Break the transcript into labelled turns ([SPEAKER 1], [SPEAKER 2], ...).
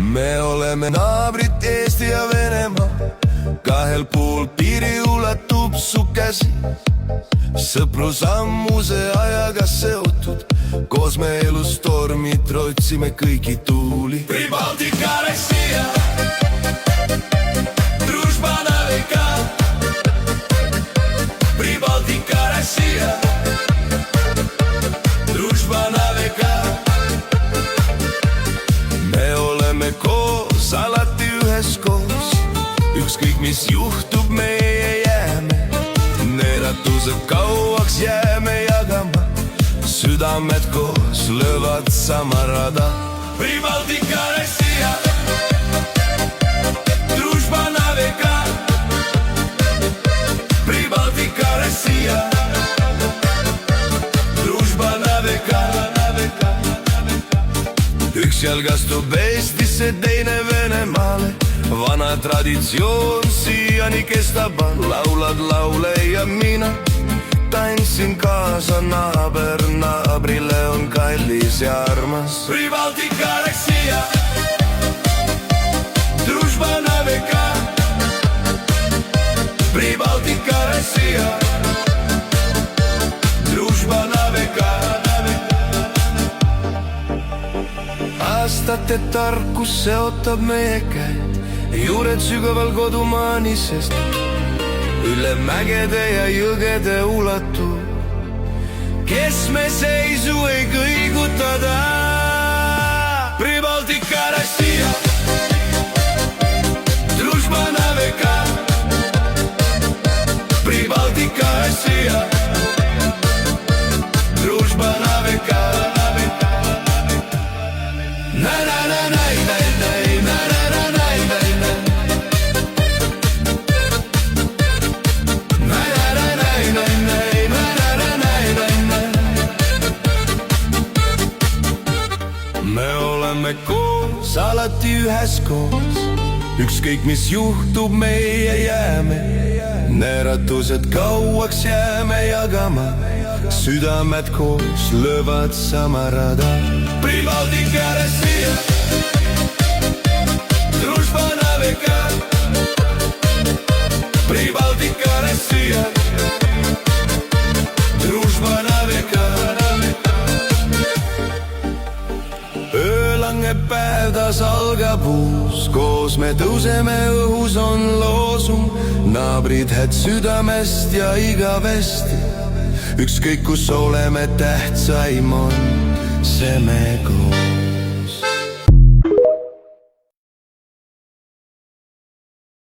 [SPEAKER 1] Me oleme naabrid Eesti ja Venemaa, kahel pool piiri ulatub su käsi. Sõprus ammuse ajaga seotud, koos me elustormid trotsime kõiki tuuli. Pribaltika, Rossija, družba na veka. Pribaltika, Rossija, družba na veka. Me oleme koos, alati üheskoos, ükskõik mis juhtub, meie jääme. Neeratused kauaks jääme jagama, südamed koos löövad sama rada. Pribaltika, Rossija, družba na veka. Pribaltika, Rossija, družba na veka. Üks jalg astub Eestisse, teine Venemaale. Vana traditsioon siiani kestab, laulad laule ja mina tantsin kaasa. Naaber naabrile on kallis ja armas. Pribaltika, Rossija, družba na veka. Pribaltika, Rossija, družba na veka. Aastate tarkus seotab meie käed, juured sügaval kodumaani, sest üle mägede ja jõgede ulatub. Kes me seisu ei kõigutada? Pribaltika, Rossija, družba na veka. Pribaltika, Rossija, družba na veka. Me oleme koos, alati üheskoos, ükskõik mis juhtub, meie jääme. Neeratused kauaks jääme jagama, südamed koos löövad sama rada. Pribaltika, Rossija, družba na veka. Pribaltika, Rossija, družba na veka. Öö langeb päev, taas algab uus, koos me tõuseme, õhus on loosung. Naabrid hääd südamest ja igavesti, ükskõik kus oleme, tähtsaim on see me koos.